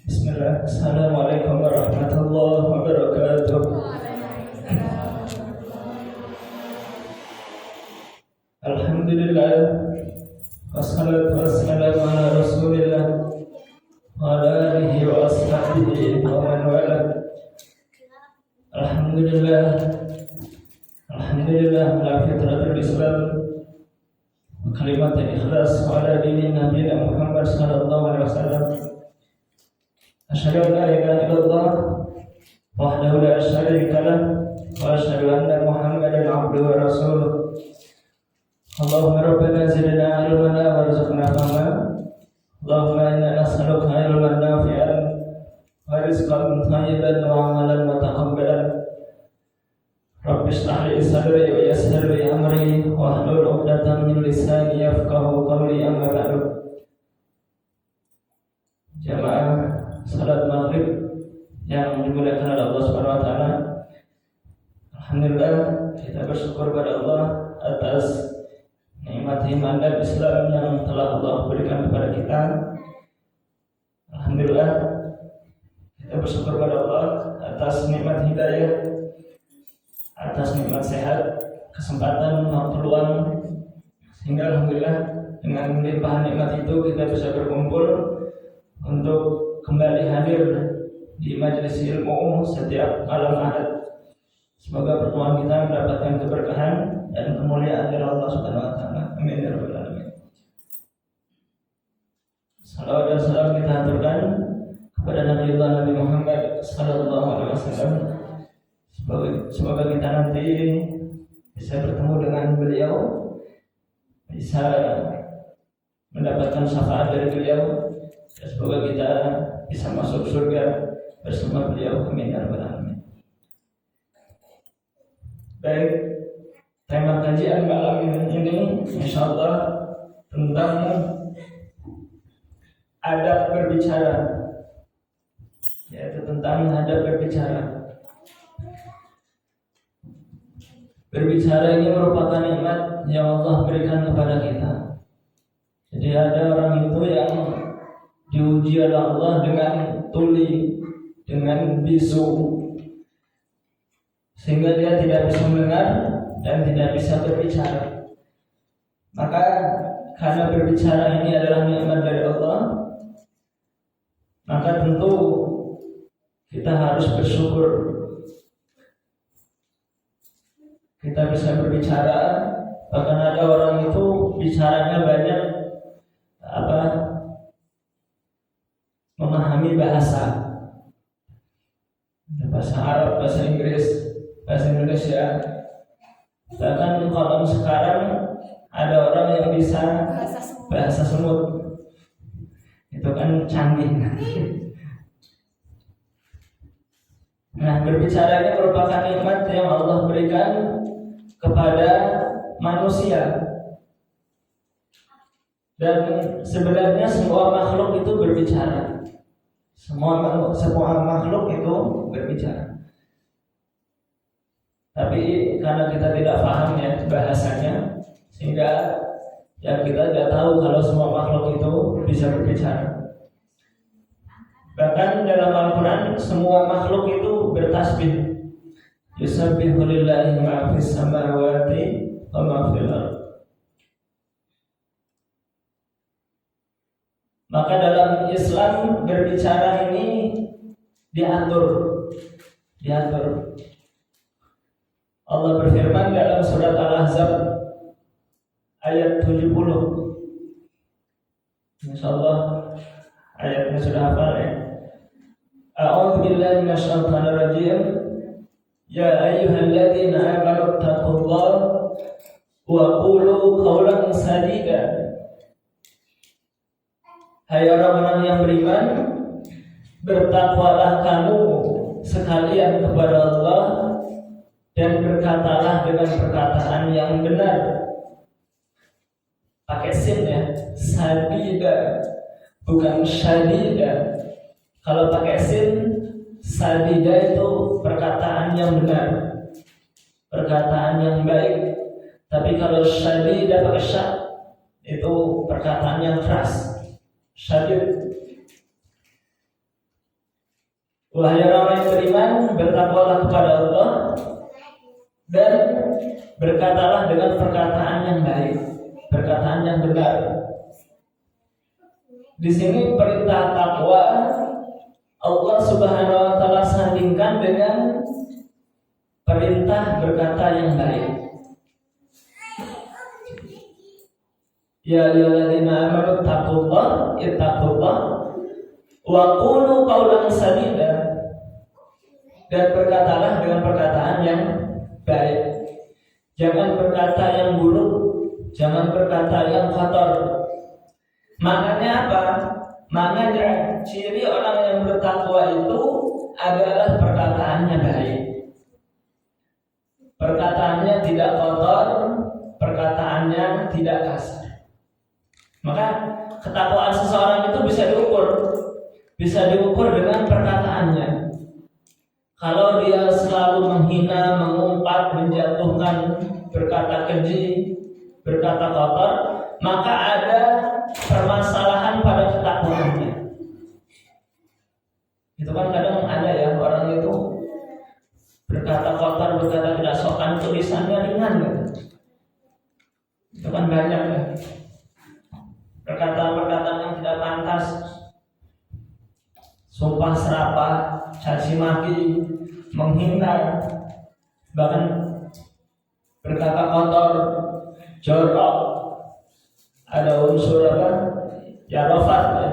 Bismillah. Assalamualaikum warahmatullahi wabarakatuh. Alhamdulillah. Wassalatu wassalamu ala Rasulillah wa ala alihi wa ashabihi wa man wala. Alhamdulillah. Alhamdulillah ala fitratul Islam wa kalimatul ikhlas wa ala dini nabiyina Muhammad sallallahu alaihi wasallam. Asyhadu an la ilaha illallah wahdahu la syarika lah wa asyhadu anna Muhammadan abduhu wa rasuluh. Allahumma rabbana zidna ilman warzuqna fahma. Allahumma inna nas'aluka ilman nafi'an wa rizqan thayyiban wa 'amalan mutaqabbalan. Rabbi shrah li sadri wa yassir li amri wa hlul 'uqdatam min lisani yafqahu qawli, amma ba'du. Jamaah salat maghrib yang dimuliakan oleh Allah Subhanahu wa taala. Alhamdulillah, kita bersyukur pada Allah atas nikmat iman dan Islam yang telah Allah berikan kepada kita. Alhamdulillah, kita bersyukur pada Allah atas nikmat hidayah, atas nikmat sehat, kesempatan, peluang, sehingga alhamdulillah dengan limpahan nikmat itu kita bisa berkumpul untuk kembali hadir di majelis ilmu setiap malam Ahad. Semoga pertemuan kita mendapatkan keberkahan dan kemuliaan dari Allah Subhanahu wa taala. Amin ya rabbal alamin. Salawat dan salam kita aturkan kepada Nabi Muhammad sallallahu alaihi wasallam. Semoga kita nanti bisa bertemu dengan beliau, bisa mendapatkan syafaat dari beliau, dan semoga kita bisa masuk surga bersama beliau. Amin ya rabbal alamin. Baik, tema kajian malam ini insyaallah tentang adab berbicara, yaitu tentang adab berbicara. Berbicara ini merupakan nikmat yang Allah berikan kepada kita. Jadi ada orang itu yang diuji oleh Allah dengan tuli, dengan bisu, sehingga dia tidak bisa mendengar dan tidak bisa berbicara. Maka karena berbicara ini adalah nikmat dari Allah, maka tentu kita harus bersyukur. Kita bisa berbicara, bahkan ada orang itu bicaranya banyak memahami bahasa Arab, bahasa Inggris, bahasa Indonesia. Bahkan kalau sekarang ada orang yang bisa bahasa semut, itu kan canggih. Nah, berbicara ini merupakan nikmat yang Allah berikan kepada manusia. Dan sebenarnya semua makhluk itu berbicara. Semua makhluk itu berbicara. Tapi karena kita tidak paham ya bahasanya, sehingga ya kita tidak tahu kalau semua makhluk itu bisa berbicara. Bahkan dalam Al-Quran semua makhluk itu bertasbih. Yusabbihu lillahi ma fis samawati wa ma fil ardh. Maka dalam Islam berbicara ini diatur. Allah berfirman dalam surat Al-Ahzab ayat 70. Insyaallah ayatnya sudah hafal ya. A'udzu billahi minasyaitonir rajim. Ya ayyuhalladzina amanu taqullaha wa qulu qawlan sadida. Hai orang-orang yang beriman, bertakwalah kamu sekalian kepada Allah dan berkatalah dengan perkataan yang benar. Pakai sin ya, sadida, bukan syadida. Kalau pakai sin, sadida itu perkataan yang benar, perkataan yang baik. Tapi kalau syadida pakai sya, itu perkataan yang keras. Syadid. Wahai orang yang beriman, bertakwalah kepada Allah dan berkatalah dengan perkataan yang baik, perkataan yang benar. Di sini perintah takwa Allah Subhanahu wa taala sandingkan dengan perintah berkata yang baik. Ya ayyuhalladzina amanu ittaqullah wa qulu qawlan sadida, dan berkatalah dengan perkataan yang baik. Jangan berkata yang buruk, jangan berkata yang kotor. Maknanya apa? Maknanya ciri orang yang bertakwa itu adalah perkataannya baik. Perkataannya tidak kotor, perkataannya tidak kasar. Maka ketakwaan seseorang itu bisa diukur dengan perkataannya. Kalau dia selalu menghina, mengumpat, menjatuhkan, berkata keji, berkata kotor, maka ada permasalahan pada ketakwaannya. Itu kan kadang ada ya, orang itu berkata kotor, berkata tidak sopan, tulisannya ringan gitu. Itu kan banyak ya, perkataan-perkataan yang tidak pantas, sumpah serapah, caci maki, menghina, bahkan berkata kotor, jorok, ada unsur apa? Ya rofat ya,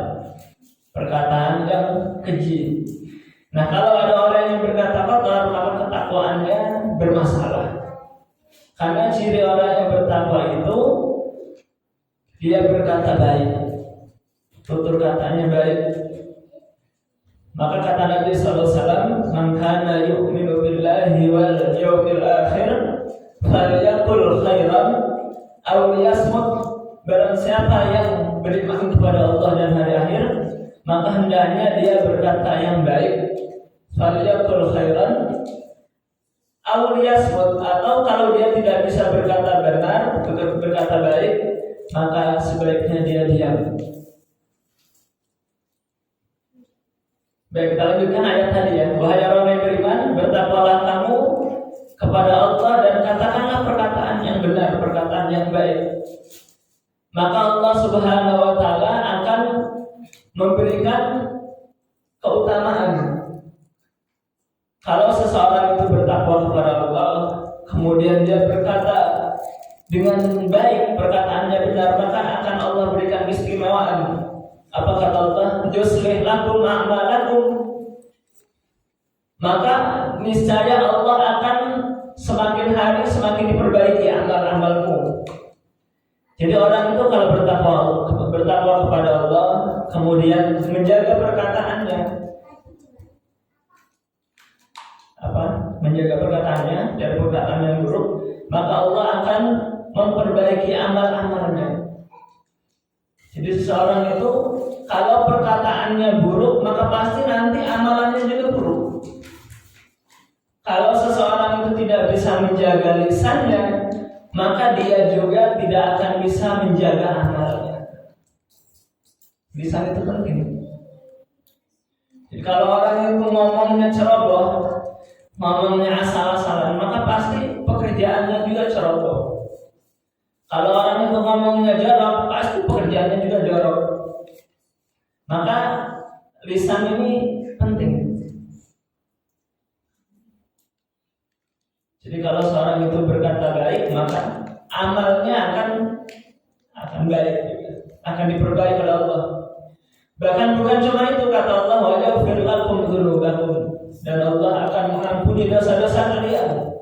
perkataan yang keji. Nah, kalau ada orang yang berkata kotor, maka ketakwaannya bermasalah. Karena ciri orang yang bertakwa itu dia berkata baik, tutur katanya baik. Maka kata Nabi SAW, "Man kana yu'minu billahi wal yawmil akhir falyaqul khairan aw liyasmut." Barang siapa yang beriman kepada Allah dan hari akhir, maka hendaknya dia berkata yang baik. Falyaqul khairan aw liyasmut, atau kalau dia tidak bisa berkata benar, berkata baik, maka sebaiknya dia diam. Baik, kita lanjutkan ayat tadi ya. Wahai orang yang beriman, bertakwalah kamu kepada Allah dan katakanlah perkataan yang benar, perkataan yang baik. Maka Allah Subhanahu wa taala akan memberikan keutamaan. Kalau seseorang itu bertakwa kepada Allah, kemudian dia berkata dengan baik, perkataannya benar, maka akan Allah berikan keistimewaan. Apa kata Allah? Yuslih lakum a'malakum. Maka niscaya Allah akan semakin hari semakin diperbaiki amal-amalmu. Jadi orang itu kalau bertakwa kepada Allah, kemudian menjaga perkataannya, menjaga perkataannya dari perkataan yang buruk, maka Allah akan memperbaiki amal-amalnya. Jadi seseorang itu kalau perkataannya buruk, maka pasti nanti amalannya juga buruk. Kalau seseorang itu tidak bisa menjaga lisannya, maka dia juga tidak akan bisa menjaga amalnya. Lisan itu penting. Jadi kalau orang itu ngomongnya ceroboh, ngomongnya asal-asalan, maka pasti pekerjaannya juga ceroboh. Kalau orang itu ngomongnya jorok, pasti pekerjaannya juga jorok. Maka lisan ini penting. Jadi kalau seorang itu berkata baik, maka amalnya akan baik, akan diperbaiki oleh Allah. Bahkan bukan cuma itu, kata Allah, wa yaghfir lakum dzunubakum, dan Allah akan mengampuni dosa-dosa kalian.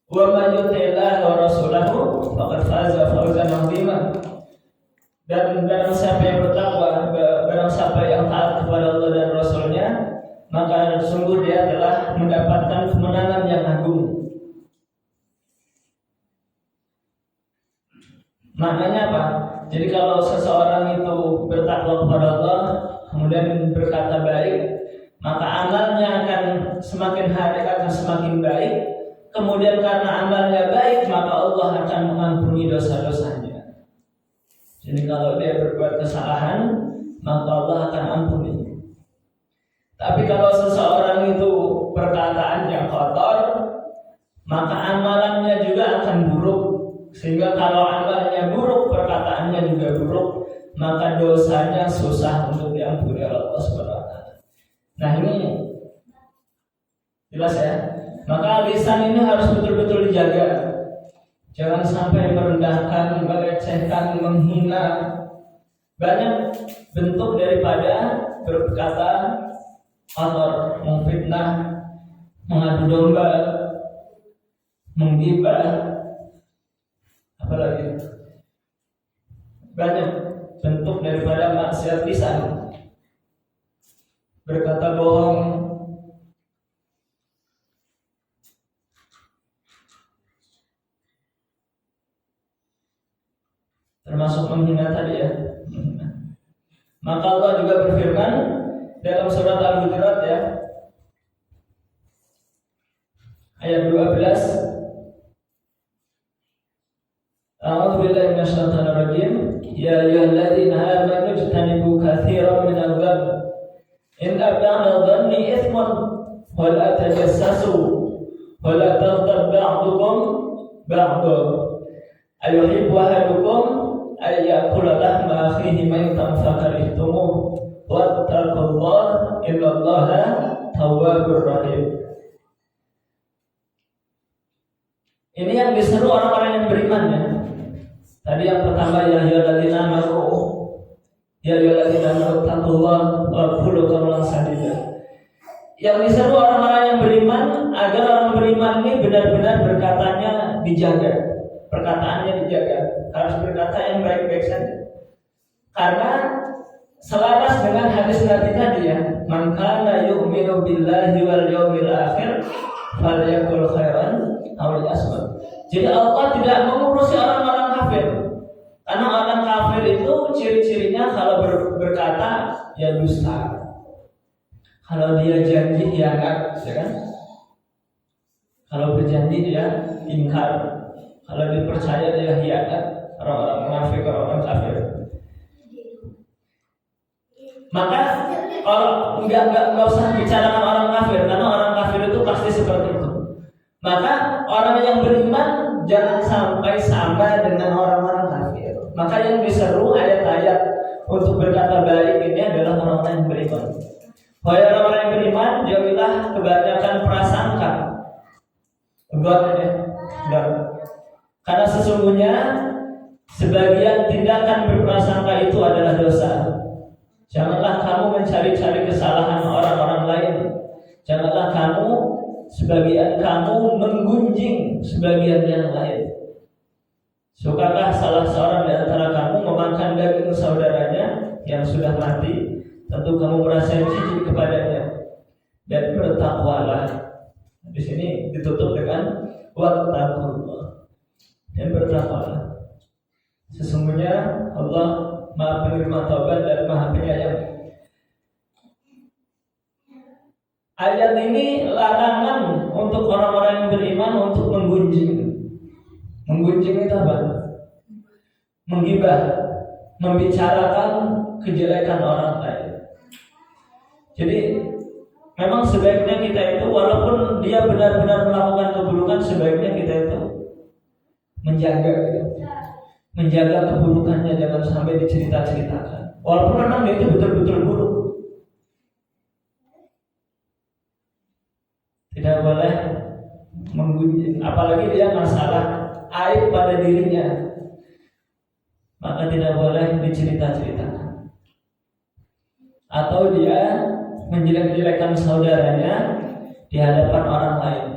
Wa may yuti'illah wa rasulahu faqad faza fawzan 'azima. Dan barang siapa yang bertakwa, barang siapa yang taat kepada Allah dan Rasulnya, maka sungguh dia telah mendapatkan kemenangan yang agung. Maknanya apa? Jadi kalau seseorang itu bertakwa kepada Allah, kemudian berkata baik, maka amalnya akan semakin hari akan semakin baik. Kemudian karena amalnya baik, maka Allah akan mengampuni dosa-dosanya. Jadi kalau dia berbuat kesalahan, maka Allah akan ampuni. Tapi kalau seseorang itu perkataannya kotor, maka amalannya juga akan buruk. Sehingga kalau amalnya buruk, perkataannya juga buruk, maka dosanya susah untuk diampuni oleh Allah Subhanahu wa taala. Nah, ini jelas ya. Maka lisan ini harus betul-betul dijaga. Jangan sampai merendahkan, melecehkan, menghina. Banyak bentuk daripada berkata kotor, memfitnah, mengadu domba, menggibah, apalagi banyak bentuk daripada maksiat lisan. Berkata bohong, termasuk menghina tadi ya. Maka Allah juga berfirman dalam surat Al-Hujurat ya, ayat 12, A'udzu billahi minasyaitonir rajim. Ya ayyuhalladzina amanu ijtanibu katsiran minadh-dhann inna ba'dadh-dhanni itsmun wa la tajassasu wa la taghtab ba'dukum ba'dha ayuhibbu ahadukum ay ya'kula lahma akhihi maytan fakarihtumuh wattaqullaha innallaha tawwabur rahim. Ini yang diseru orang-orang yang beriman ya. Tadi yang pertama ya ayyuhalladzina amanu, ya ayyuhalladzina amanu taqullaha wa qulu qawlan sadida. Yang diseru orang-orang yang beriman agar orang beriman ini benar-benar berkatanya dijaga, perkataannya dijaga, harus berkata yang baik-baik saja. Karena selaras dengan hadis Nabi tadi ya, man kana yu'minu billahi wal yawmil akhir falyaqul khairan aw liyasmut. Jadi Allah tidak mengurusi orang-orang kafir. Karena orang kafir itu ciri-cirinya kalau berkata ya dusta. Kalau dia janji hianat, ya kan? Kalau berjanji dia ingkar. Kalau dipercaya dia hianat. Orang-orang munafik, orang-orang kafir. Maka kalau enggak usah bicarakan orang kafir, karena orang kafir itu pasti seperti itu. Maka orang yang beriman jangan sampai sama dengan orang-orang kafir. Maka yang diseru ayat-ayat untuk berkata baik ini adalah orang-orang yang beriman. Wahai orang-orang yang beriman, jauhilah kebanyakan prasangka. Karena sesungguhnya sebagian tindakan berprasangka itu adalah dosa. Janganlah kamu mencari-cari kesalahan orang-orang lain. Janganlah sebagian kamu menggunjing sebagian yang lain. Sukakah salah seorang di antara kamu memakan daging saudaranya yang sudah mati? Tentu kamu merasa jijik kepadanya. Dan bertakwalah. Di sini ditutup dengan wattaqullah. Dan bertakwalah. Sesungguhnya Allah Maha penerima taubat dan Maha penyayang. Ayat ini larangan untuk orang-orang yang beriman untuk menggunjing. Menggunjing itu apa? Menggibah, membicarakan kejelekan orang lain. Jadi memang sebaiknya kita itu walaupun dia benar-benar melakukan keburukan, sebaiknya kita itu menjaga keburukannya, jangan sampai dicerita-ceritakan. Walaupun memang dia itu betul-betul buruk. Tidak boleh menggunjing, apalagi dia masalah aib pada dirinya, maka tidak boleh dicerita-ceritakan. Atau dia menjelek-jelekan saudaranya di hadapan orang lain,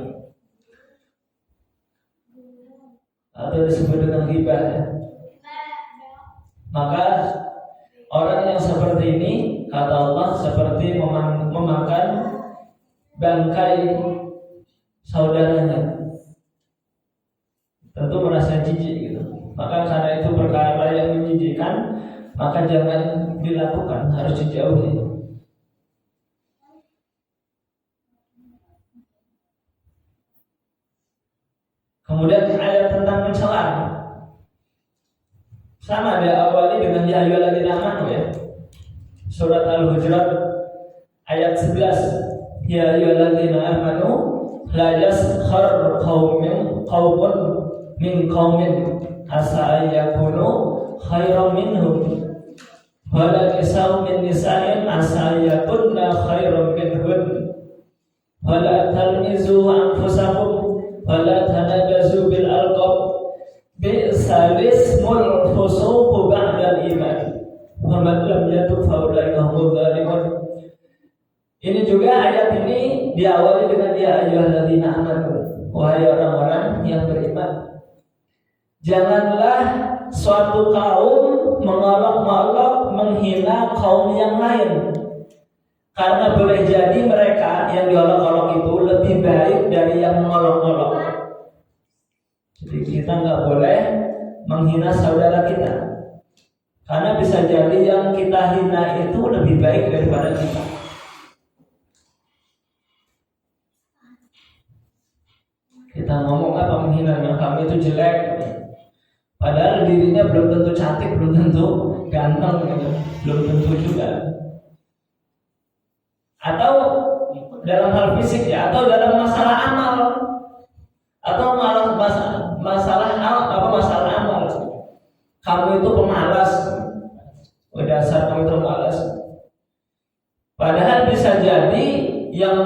atau disebut dengan ghibah ya. Maka orang yang seperti ini, kata Allah, seperti memakan bangkai saudaranya. Tentu merasa jijik gitu. Maka karena itu perkara yang menjijikkan, maka jangan dilakukan, harus dijauhi. Kemudian ayat tentang mencela sama dia awali dengan ya ayyuhalladzina amanu ya. Surat Al-Hujurat ayat 11. Ya ayyuhalladzina amanu la yaskhar qaumun min qaumin asa ayyakunu khairan minhum wala nisa'un min nisa'in asa yakunna khairan minhun wala talmizu anfusakum wala tanabazu bil alqab bi'sal ismul fusuq ba'dal iman wa man lam yatub fa ulaika humudz zalimun. Ini juga ayat ini diawali dengan ya ayyuhalladzina amanu, wahai orang-orang yang beriman. Janganlah suatu kaum mengolok-olok menghina kaum yang lain, karena boleh jadi mereka yang diolok-olok itu lebih baik dari yang mengolok-olok. Jadi kita nggak boleh menghina saudara kita, karena bisa jadi yang kita hina itu lebih baik daripada kita. Kita ngomong apa menghinanya, kamu itu jelek, padahal dirinya belum tentu cantik, belum tentu ganteng, gitu. Belum tentu juga. Atau dalam hal fisik ya, atau dalam masalah amal, atau masalah amal. Kamu itu pemalas, dasar kamu itu pemalas. Padahal bisa jadi yang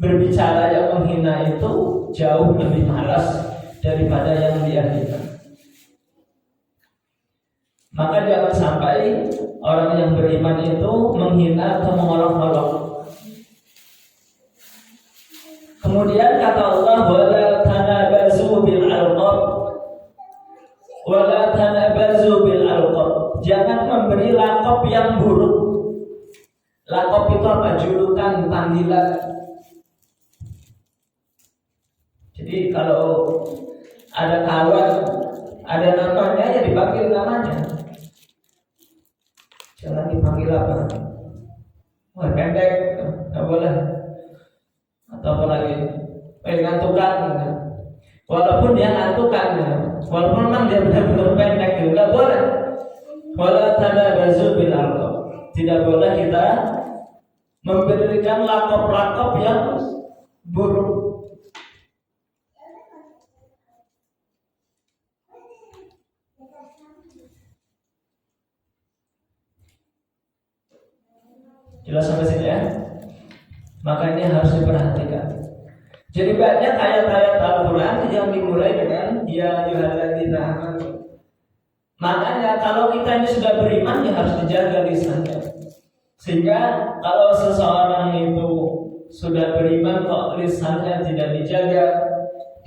berbicara yang menghina itu jauh lebih malas daripada yang dia hina. Maka jangan sampai orang yang beriman itu menghina atau mengolok-olok. Kemudian kata Allah, wala tanabazu bil alqab, wala tanabazu bil alqab. Jangan memberi lakop yang buruk. Lakop itu apa? Julukan, panggilan. Jadi kalau ada kawan, ada namanya ya dipanggil namanya. Jangan dipanggil apa? Wah pendek, nggak boleh. Atau apa lagi? Ngantukan. Walaupun dia ngantukan, walaupun memang dia benar-benar pendek, nggak boleh. Wala tanabazu bil alqab. Tidak boleh kita memberikan lakop-lakop yang buruk. Jelas sampai sini ya? Maka ini harus diperhatikan. Jadi banyak ayat-ayat Al-Quran yang dimulai dengan ya ayyuhalladzina amanu. Makanya kalau kita ini sudah beriman ya harus dijaga lisannya. Sehingga kalau seseorang itu sudah beriman kok lisannya tidak dijaga,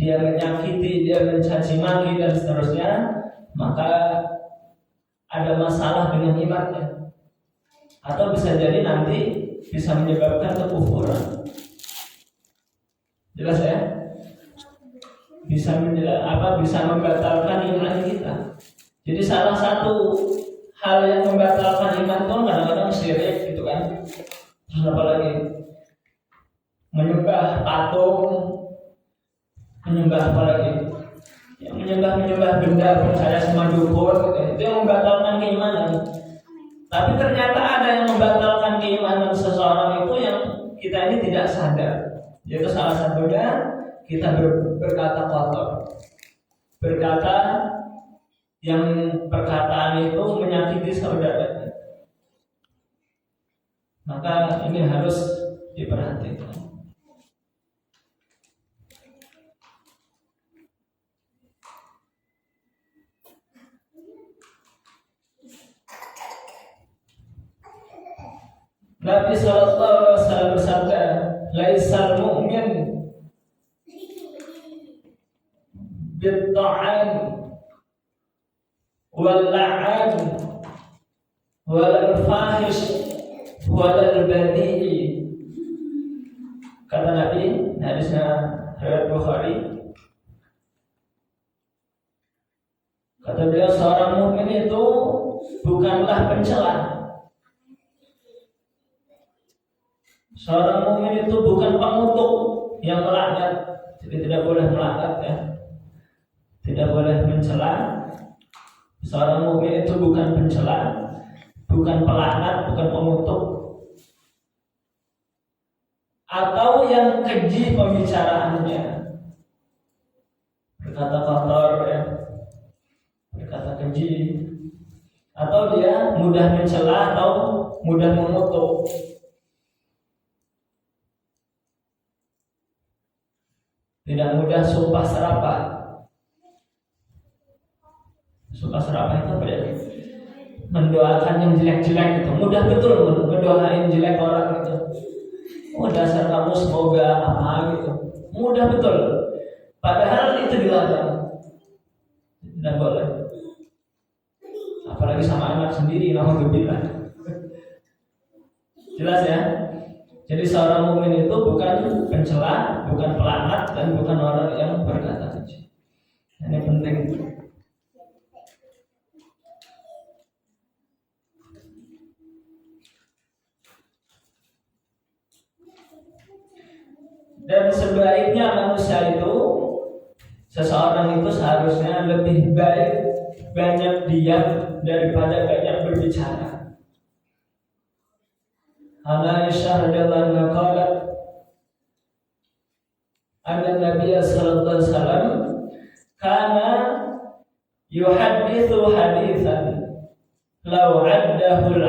dia menyakiti, dia mencaci maki dan seterusnya, maka ada masalah dengan imannya. Atau bisa jadi nanti bisa menyebabkan kekufuran. Jelas ya? Bisa membatalkan iman kita. Jadi salah satu hal yang membatalkan iman itu kadang-kadang syirik gitu kan. Terus apa lagi? Menyembah patung, menyembah apa lagi? Yang menyembah benda percaya sama dukun gitu. Itu yang membatalkan keimanan. Tapi ternyata ada yang membatalkan keimanan seseorang itu yang kita ini tidak sadar. Yaitu salah satunya kita berkata kotor. Berkata yang perkataan itu menyakiti saudaranya. Maka ini harus diperhatikan. Nabi sallallahu alaihi wasallam bersabda, "Laisal mu'min bit-ta'an wal-la'an wal-fahish wal-badi'i." Kata Nabi, hadisnya riwayat Bukhari. Kata beliau, seorang mukmin itu bukanlah pencela. Seorang mukmin itu bukan pengutuk yang melaknat. Jadi tidak boleh melaknat ya. Tidak boleh mencela. Seorang mukmin itu bukan pencela, bukan pelaknat, bukan pengutuk. atau yang keji pembicaraannya, berkata kotor ya, berkata keji, atau dia mudah mencela atau mudah mengutuk. Tidak mudah sumpah serapah. Sumpah serapah itu apa ya? Mendoakan yang jelek-jelek gitu. Mudah betul mendoain jelek orang gitu. Oh dasar kamu semoga apa gitu. Mudah betul. Padahal itu dilarang. Tidak boleh. Apalagi sama anak sendiri, naudzubillah. Jelas ya? Jadi seorang mukmin itu bukan pencela, bukan pelaknat, dan bukan orang yang berkata keji. Ini penting. Dan sebaiknya manusia itu, seseorang itu seharusnya lebih baik banyak diam daripada banyak berbicara. Aisyah radhiyallahu anha qalat anna Nabiy sallallahu alaihi wasallam kana yuhadditsu haditsan law 'addahu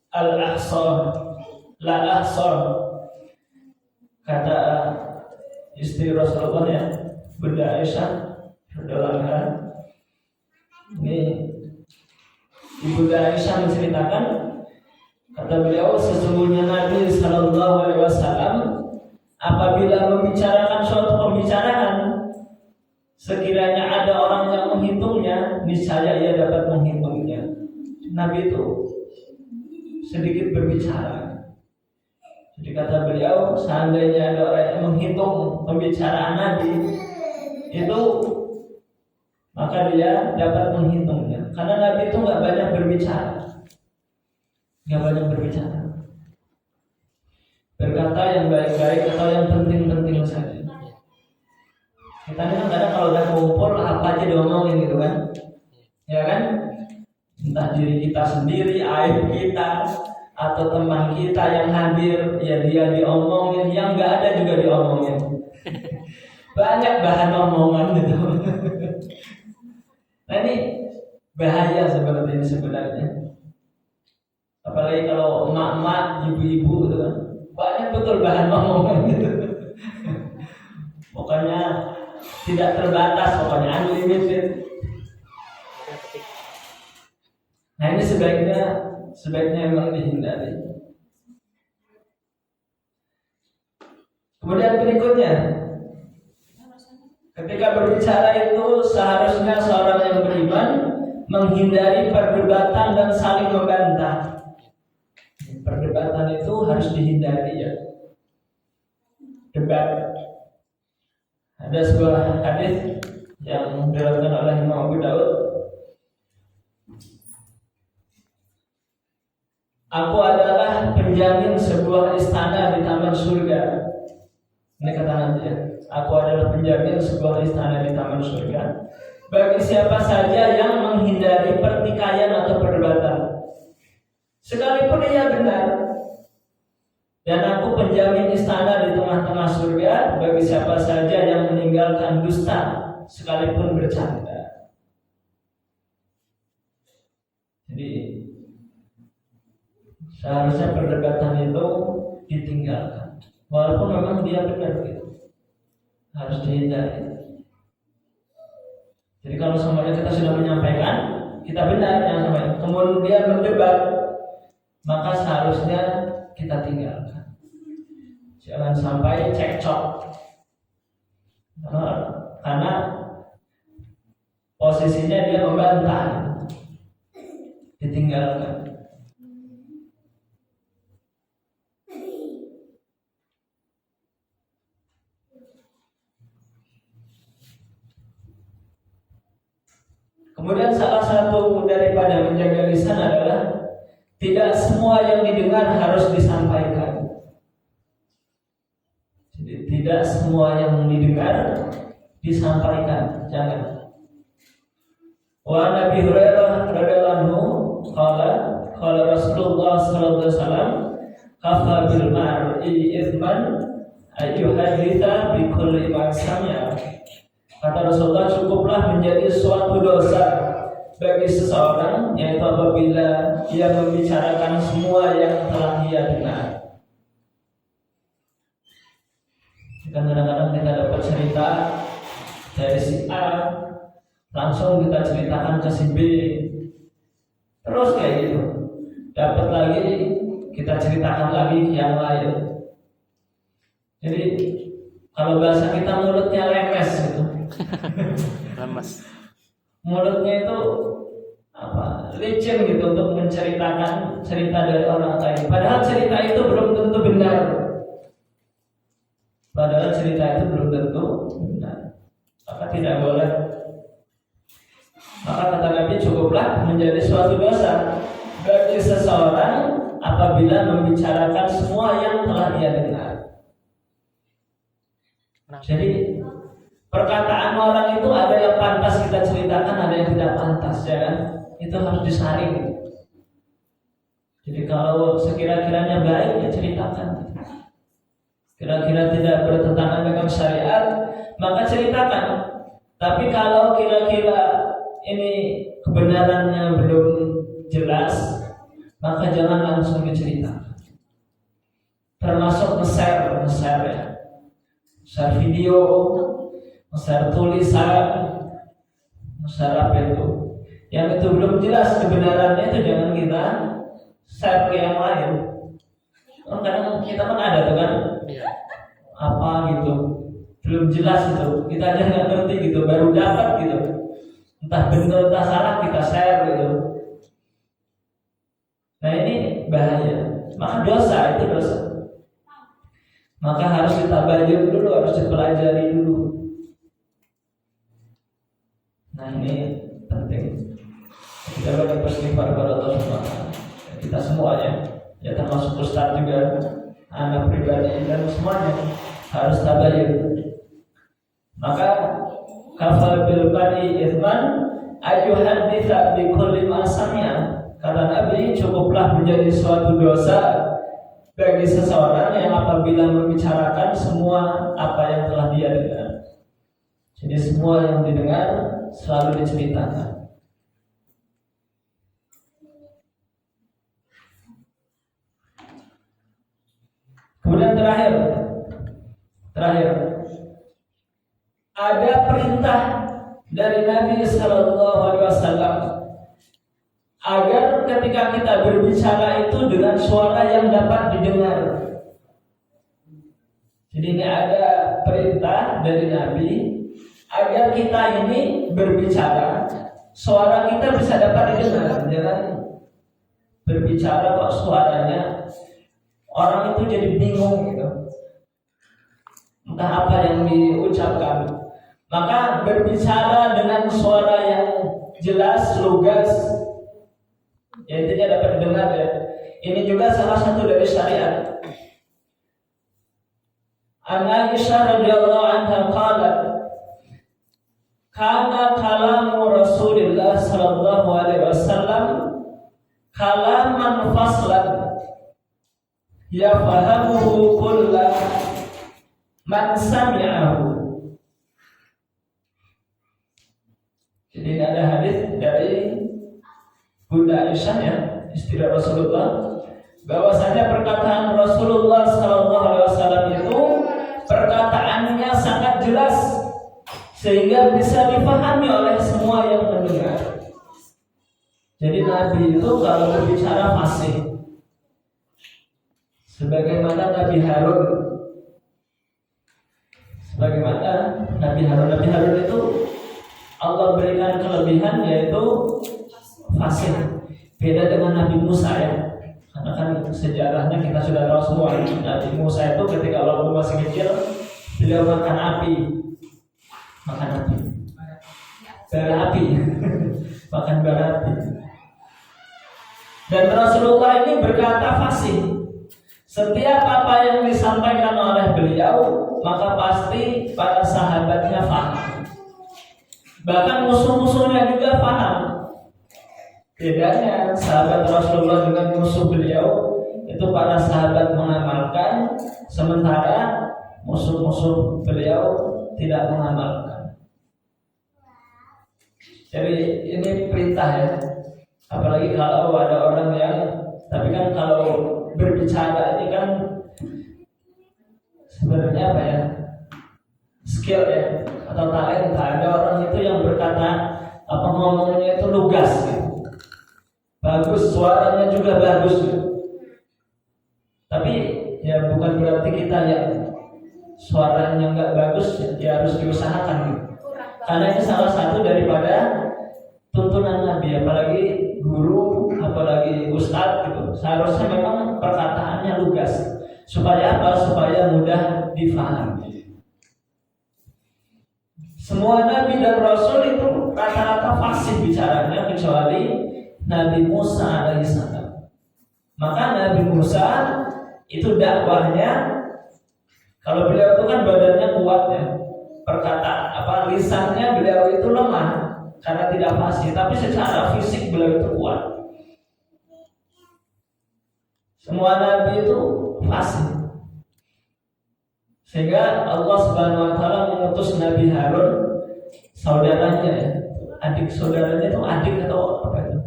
al-ahsan la ahsan. Kata istri Rasulullah ya, Bunda Aisyah radhiyallahu anha, ini Ibu Aisyah menceritakan, kata beliau, sesungguhnya Nabi Sallallahu Alaihi Wasallam apabila membicarakan suatu pembicaraan, sekiranya ada orang yang menghitungnya, niscaya ia dapat menghitungnya. Nabi itu sedikit berbicara. Jadi kata beliau, seandainya ada orang yang menghitung pembicaraan Nabi, itu maka dia dapat menghitungnya. Karena Nabi itu nggak banyak berbicara, berkata yang baik-baik atau yang penting-penting saja. Kita ini kadang kalau udah kumpul apa aja diomongin gitu kan, ya kan? Entah diri kita sendiri, aib kita, atau teman kita yang hadir, ya dia diomongin, yang nggak ada juga diomongin. Banyak bahan omongan gitu. Nah ini bahaya sebenarnya. Apalagi kalau emak-emak, ibu-ibu gitu kan, banyak betul bahan omongan gitu. Pokoknya tidak terbatas, pokoknya unlimited. Nah ini sebaiknya memang dihindari. Kemudian berikutnya, ketika berbicara itu seharusnya seorang yang beriman menghindari perdebatan dan saling membantah. Perdebatan itu harus dihindari ya. Debat. Ada sebuah hadis yang diriwayatkan oleh Imam Abu Daud. Aku adalah penjamin sebuah istana di taman surga. Ini kata Nabi ya. Aku adalah penjamin sebuah istana di taman surga bagi siapa saja yang menghindari pertikaian atau perdebatan, sekalipun ia benar. Dan aku penjamin istana di tengah-tengah surga bagi siapa saja yang meninggalkan dusta, sekalipun bercanda. Jadi seharusnya perdebatan itu ditinggalkan, walaupun memang dia benar gitu. Harus dihindari. Jadi kalau semuanya kita sudah menyampaikan, kita benar yang sampai kemudian dia berdebat, maka seharusnya kita tinggalkan. Jangan sampai cekcok. Karena posisinya dia membantah, ditinggalkan. Kemudian salah satu daripada menjaga lisan adalah tidak semua yang didengar harus disampaikan. Jadi tidak semua yang didengar disampaikan, jangan. Wa Nabi Hurairah radhiyallahu anhu qala Rasulullah sallallahu alaihi wasallam kafa bil mar'i itsman ayyuhaditha bi kulli ma sami'a. Kata Rasulullah, cukuplah menjadi suatu dosa bagi seseorang yaitu apabila ia membicarakan semua yang telah ia dengar. Kadang-kadang kita dapat cerita dari si A, langsung kita ceritakan ke si B, terus kayak gitu. Dapat lagi, kita ceritakan lagi ke yang lain. Jadi kalau bahasa kita mulutnya lemes gitu. Lemes. Mulutnya itu licin gitu untuk menceritakan cerita dari orang lain. Padahal cerita itu belum tentu benar. Maka tidak boleh. Maka kata Nabi, cukuplah menjadi suatu dosa bagi seseorang apabila membicarakan semua yang telah dia dengar. Jadi perkataan orang itu ada yang pantas kita ceritakan, ada yang tidak pantas, ya kan? Itu harus disaring. Jadi kalau sekira-kiranya baik, ya ceritakan. Kira-kira tidak bertentangan dengan syariat, maka ceritakan. Tapi kalau kira-kira ini kebenarannya belum jelas, maka jangan langsung diceritakan. Termasuk nge-share ya. Share video, share tulisan, share apa itu? Yang itu belum jelas kebenarannya, itu jangan kita share ke yang lain. Kadang kita kan ada tuh kan, apa gitu, belum jelas itu, kita aja nggak ngerti gitu, baru dapat gitu, entah benar entah salah kita share gitu. Nah ini bahaya, maka dosa itu dosa. Maka harus ditabayun dulu, harus dipelajari dulu. Nah ini penting. Kita banyak beristighfar kepada Allah SWT. Kita semuanya, ya termasuk Ustaz juga, anak pribadi dan semuanya harus tabayun. Maka kafal bil bari itsman ayyuhaditsa bi kulli ma sami'a. Kata Nabi, cukuplah menjadi suatu dosa bagi seseorang yang apabila membicarakan semua apa yang telah dia dengar. Jadi semua yang didengar selalu diceritakan. Kemudian terakhir ada perintah dari Nabi Sallallahu Alaihi Wasallam agar ketika kita berbicara itu dengan suara yang dapat didengar. Jadi ini ada perintah dari Nabi agar kita ini berbicara, suara kita bisa dapat didengar. Jangan berbicara kok suaranya orang itu jadi bingung gitu, entah apa yang diucapkan. Maka berbicara dengan suara yang jelas, lugas, ya intinya dapat didengar ya. Ini juga salah satu dari syariat. An Aisyah radhiyallahu anha qalat, kana kalamu Rasulillah sallallahu alaihi wasallam kalaman faslan yafahamuhu kullu man sami'ahu. Jadi ini ada hadis dari Bunda Aisyah ya, istri Rasulullah, bahwasanya perkataan Rasulullah SAW itu perkataannya sangat jelas sehingga bisa dipahami oleh semua yang mendengar. Jadi Nabi itu kalau berbicara fasih, sebagaimana Nabi Harun. Nabi Harun itu Allah berikan kelebihan yaitu fasih. Beda dengan Nabi Musa ya. Karena kan sejarahnya kita sudah tahu semua. Nabi Musa itu ketika Allah masih kecil, beliau makan api. Bara api. Makan bara api. Dan Rasulullah ini berkata fasih. Setiap apa yang disampaikan oleh beliau, maka pasti para sahabatnya paham. Bahkan musuh-musuhnya juga paham. Bedanya sahabat Rasulullah dengan musuh beliau, itu para sahabat mengamalkan, sementara musuh-musuh beliau tidak mengamalkan. Jadi ini perintah ya. Apalagi kalau ada orang yang, tapi kan kalau berbicara ini kan sebenarnya apa ya, skill ya atau talenta. Ada orang itu yang berkata apa ngomongnya itu lugas gitu. Bagus, suaranya juga bagus gitu. Tapi ya bukan berarti kita yang suaranya nggak bagus ya harus diusahakan gitu. Karena ini salah satu daripada tuntunan Nabi, apalagi guru, apalagi ustadz gitu. Seharusnya memang perkataannya lugas. Supaya apa? Supaya mudah difahami. Semua Nabi dan Rasul itu rata-rata fasih bicaranya kecuali Nabi Musa alaihissalam. Maka Nabi Musa itu dakwahnya, kalau beliau itu kan badannya kuat ya, perkataan lisannya beliau itu lemah karena tidak fasih, tapi secara fisik beliau itu kuat. Semua Nabi itu fasih. Sehingga Allah Subhanahu wa taala mengutus Nabi Harun, saudaranya ya. Adik saudaranya itu adik atau apa itu?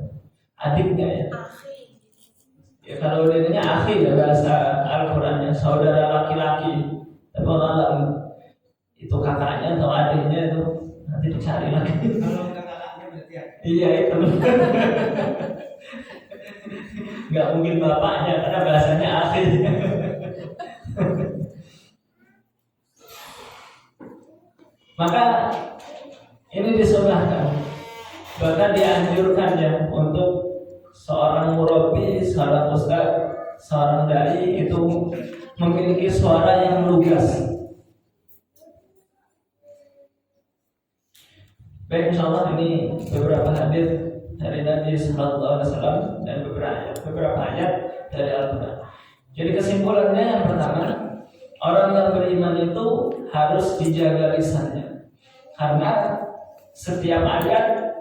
Adiknya ya. Ya kalau dia akhi ya bahasa Al-Qur'annya, saudara laki-laki. Tapi Allah itu kakaknya atau adiknya itu nanti dicari lagi. Kalau kakaknya berarti ya. Iya itu. Nggak mungkin bapaknya karena bahasanya akhi. Maka ini disunahkan, bahkan dianjurkan ya untuk seorang murabi, seorang ustaz, seorang dai itu memiliki suara yang lugas. Baik, insyaallah ini beberapa hadis dari Nabi Sallallahu Alaihi Wasallam dan beberapa ayat dari Al-Quran. Jadi kesimpulannya yang pertama, orang yang beriman itu harus dijaga lisannya. Karena setiap ayat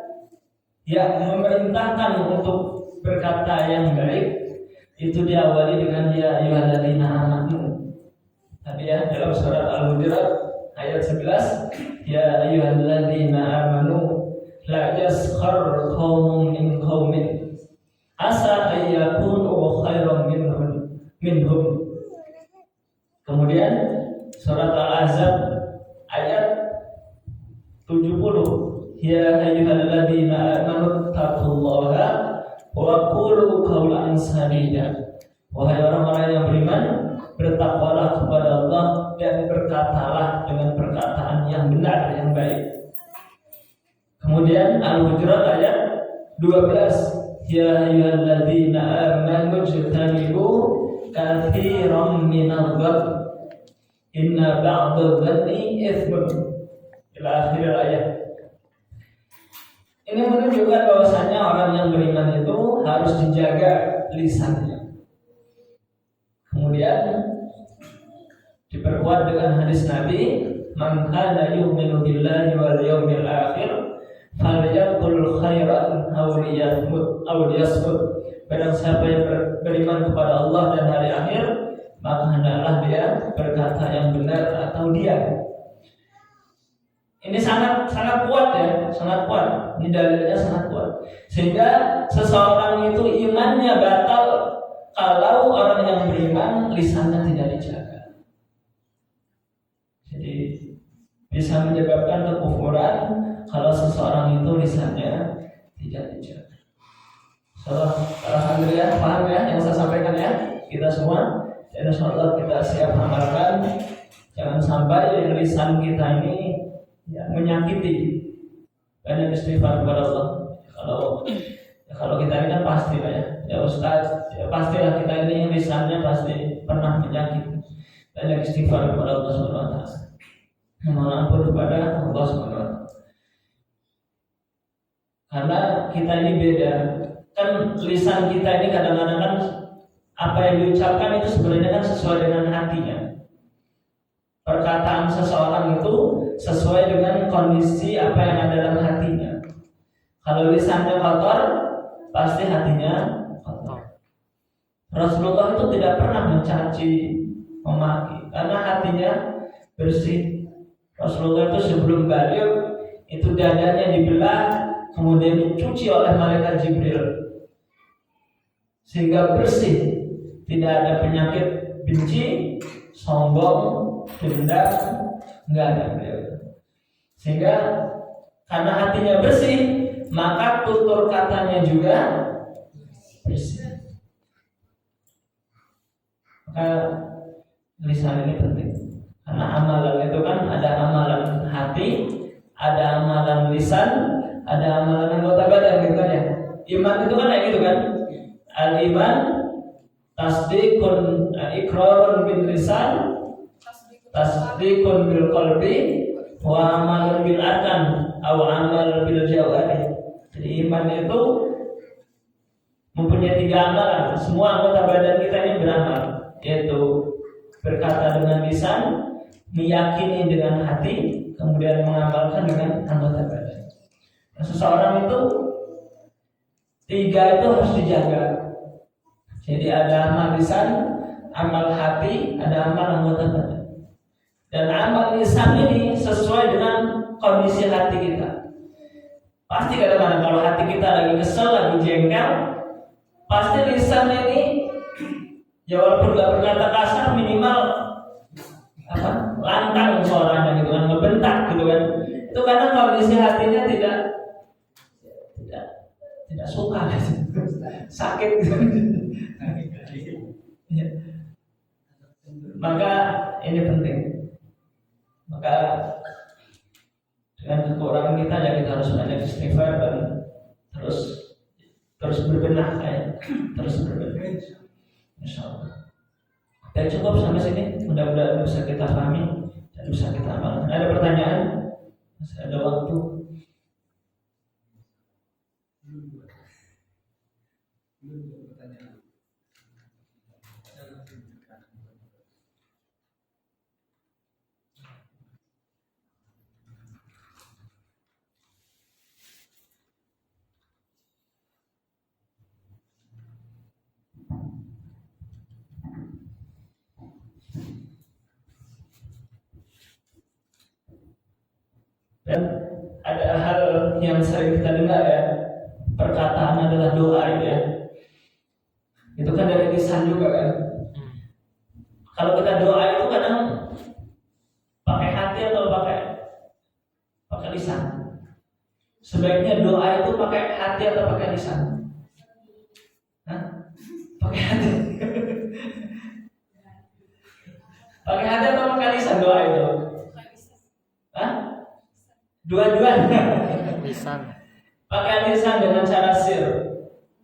yang memerintahkan untuk berkata yang baik itu diawali dengan ya ayyuhalladzina amanu. Tadi ya dalam surat Al-Hujurat ayat 11, ya ayyuhalladzina amanu la yaskhar qaumun min qaumin asa ayyakunu khairan minhum. Kemudian surat Al-Ahzab ayat 70, ya ayyuhalladzina amanu taqullaha wa qulu qawlan sadida. Wahai orang-orang yang beriman, bertakwalah kepada Allah dan berkatalah dengan perkataan yang benar, yang baik. Kemudian Al-Hujurat ayat 12, ya ayyuhalladzina amanu jtanibu katsiran minadh-dhann inna ba'dadh-dhanni itsmun. Ila akhir ayat. Ini menunjukkan bahwasanya orang yang beriman itu harus dijaga lisannya. Kemudian diperkuat dengan hadis Nabi, man kana yu'minu billahi wal yawmil akhir falyaqul khairan aw liyasmut. Barang siapa yang beriman kepada Allah dan hari akhir, maka hendaklah dia berkata yang benar atau diam. Ini sangat kuat ya, sangat kuat. Ini dalilnya sangat kuat. Sehingga seseorang itu imannya batal kalau orang yang beriman lisannya tidak dijaga. Jadi bisa menyebabkan kekufuran kalau seseorang itu lisannya tidak dijaga. So, alhamdulillah paham ya yang saya sampaikan ya kita semua. Dan insyaallah kita siap amalkan. Jangan sampai lisan kita ini ya, menyakiti. Banyak istighfar kepada Allah. Kalau kita ini kan pasti lah ya Ustaz, ya pastilah kita ini lisannya pasti pernah menyakiti. Banyak istighfar kepada Allah Subhanahu wa taala. Mohon ampun kepada Allah Subhanahu wa taala. Karena kita ini beda. Kan lisan kita ini kadang-kadang kan apa yang diucapkan itu sebenarnya kan sesuai dengan hatinya. Perkataan seseorang itu sesuai dengan kondisi apa yang ada dalam hatinya. Kalau lisannya kotor, pasti hatinya kotor. Rasulullah itu tidak pernah mencaci, memaki, karena hatinya bersih. Rasulullah itu sebelum balik itu dadanya dibelah, kemudian dicuci oleh malaikat Jibril sehingga bersih, tidak ada penyakit benci, sombong, dendam, nggak ada beliau. Sehingga karena hatinya bersih, maka tutur katanya juga bersih. Maka lisan ini penting. Karena amalan itu kan ada amalan hati, ada amalan lisan, ada amalan anggota badan gitu kan ya. Iman itu kan kayak gitu kan. Al-iman tasdiqun iqrarun bil lisan, tasdiqun bil qalbi, wa amalun bil arkan aw amal bil jawari. Jadi iman itu mempunyai 3 amalan. Semua anggota badan kita ini beramal, yaitu berkata dengan lisan, meyakini dengan hati, kemudian mengamalkan dengan anggota badan. Nah, seseorang itu 3 itu harus dijaga. Jadi ada amal lisan, amal hati, ada amal anggota badan. Dan amal lisan ini sesuai dengan kondisi hati kita. Pasti kadang-kadang kalau hati kita lagi kesel, lagi jengkel, pasti lisan ini ya walaupun gak berkata kasar, minimal lantang suaranya gitu kan, ngebentak gitu kan. Itu karena kondisi hatinya tidak suka, sakit gitu. Maka ini penting. Maka dengan kekurangan kita ya kita harus banyak istighfar dan terus berbenah ya. Terus berbenah. Insyaallah. Dan cukup sampai sini. Mudah-mudahan bisa kita pahami dan bisa kita amalkan. Ada pertanyaan? Masih ada waktu. Dan ada hal yang sering kita dengar ya, perkataan adalah doa ya. Itu kan dari lisan juga kan. Kalau kita doa itu kadang pakai hati atau pakai lisan. Sebaiknya doa itu pakai hati atau pakai lisan? Hah? Pakai hati. Pakai hati atau pakai lisan doa itu? Hah? Dua-duanya. Lisan. Pakai lisan dengan cara sir.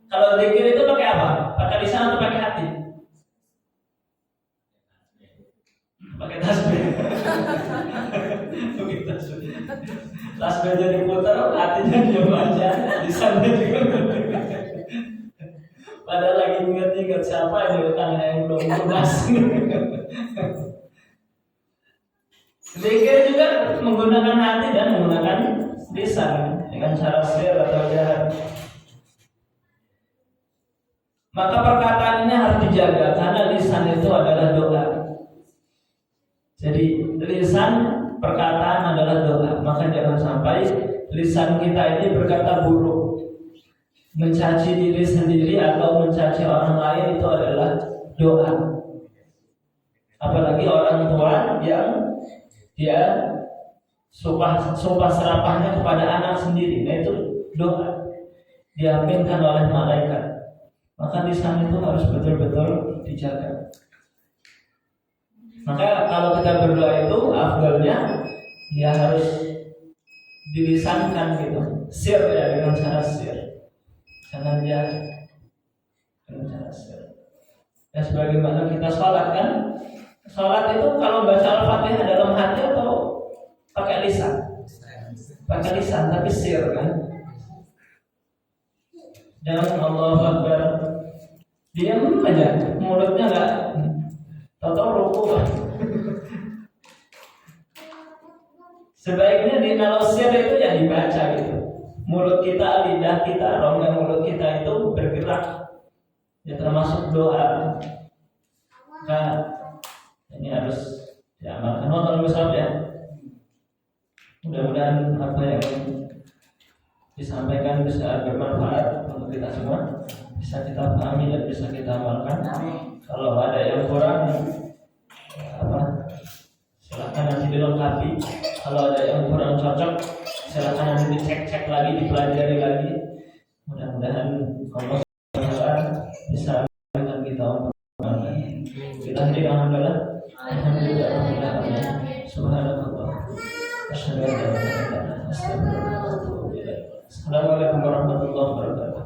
Kalau zikir itu pakai apa? Pakai lisan atau pakai hati? Pakai tasbih. Pakai tasbih. Tasbihnya diputar, hatinya diam aja, lisannya juga. Padahal lagi ingat-ingat siapa aja tangan yang belum lunas. Zikir juga menggunakan hati dan menggunakan lisan dengan cara sir atau jahat. Maka perkataan ini harus dijaga karena lisan itu adalah doa. Jadi lisan perkataan adalah doa. Maka jangan sampai lisan kita ini berkata buruk, mencaci diri sendiri atau mencaci orang lain itu adalah doa. Apalagi orang tua yang dia sumpah serapahnya kepada anak sendiri, nah itu doa diaminkan oleh malaikat. Maka lisan itu harus betul-betul dijaga. Maka kalau kita berdoa itu afdalnya ya harus dilisankan gitu, sir ya, dengan cara sir, jangan dia dengan cara sir. Dan sebagaimana kita sholat kan, sholat itu kalau baca Al-Fatihah dalam hati atau pakai lisan? Pakai lisan tapi sir kan. Jangan Allahu Akbar diam aja, mulutnya enggak tahu ruku. Sebaiknya di kalau sir itu ya dibaca gitu. Mulut kita, lidah kita, rongga mulut kita itu bergerak Ya termasuk doa. Maka ini harus diamalkan. Kalau misalnya mudah-mudahan apa yang disampaikan bisa bermanfaat untuk kita semua, bisa kita pahami dan bisa kita amalkan. Kalau ada yang kurang, silakan nanti dilengkapi. Kalau ada yang kurang cocok, silakan nanti dicek lagi, dipelajari lagi. Mudah-mudahan Allah bisa memberikan kita untuk amalkan. Kita hadirin alhamdulillah. Subhanallah. Asyhadu an la ilaha illallah. Assalamualaikum warahmatullahi wabarakatuh.